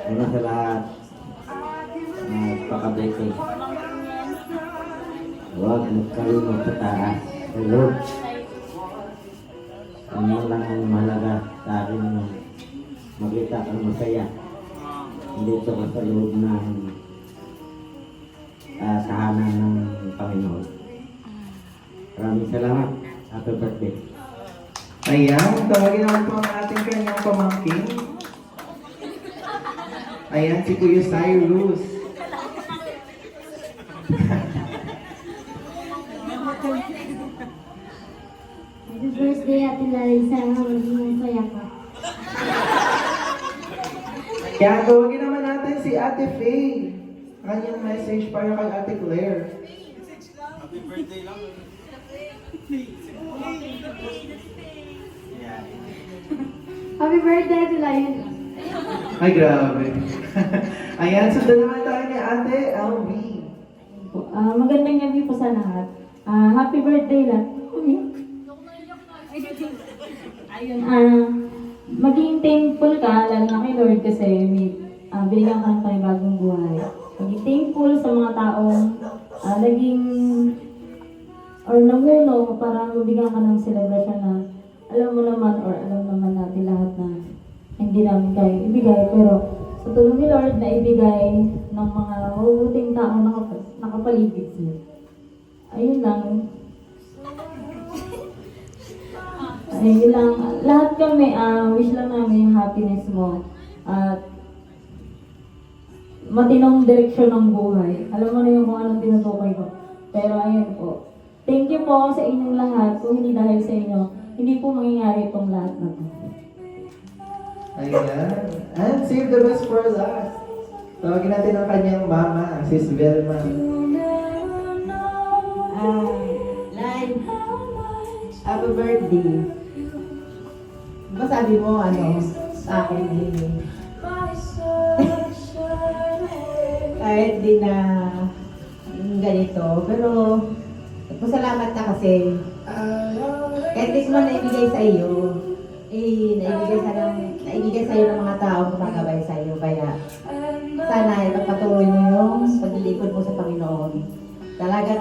Una sa lahat, pakabete. Huwag magkalimot sa taas. Sa Lord. Ano lang ang mahalaga sa akin makita kang masaya. Dito ka sa loob ng tahanan ng Panginoon. Maraming salamat. Happy birthday. Ayan, tawagin naman po ang ating kanyang pamangkin. Ayan, si Kuya Cyrus. Happy birthday, Ate Larissa. Maging masaya ka. Ayan, tawagin naman natin si Ate Faye. Kanyang message para kay Ate Claire. Happy birthday lang. Happy birthday, Ate Larissa. Ay, grabe. Ayan, sundan naman tayo ni Ate LV. Magandang gabi po sa lahat. Happy birthday lang. Ayun, maging thankful ka, lalo na kay Lord kasi may binigyan ka ng panibagong buhay. Maging thankful sa mga taong naging or namuno para mabigyan ka ng celebration na alam mo naman or alam naman natin lahat na hindi namin kayo ibigay, pero sa tulong ni Lord na ibigay ng mga mabubuting taong nakapaligid sa'yo. Ayun lang. Ayun lang. Lahat kami, wish lang namin yung happiness mo. At matinong direksyon ng buhay. Alam mo na yung kung anong tinutukoy ko. Pero ayun po. Thank you po sa inyong lahat. Kung hindi dahil sa inyo, hindi po mangyayari itong lahat na to. Ayan. And save the best for last. Tawagin natin ang kanyang mama, Sis Velma. Live, happy birthday. Diba sabi mo, sa akin kahit di na ganito, pero pasalamat na kasi kahit di ko man naibigay sa iyo, naibigay sa iyo ng mga taong gumagabay sa iyo. Kaya sana ipagpatuloy mo yung paglilingkod mo sa Panginoon. Talagang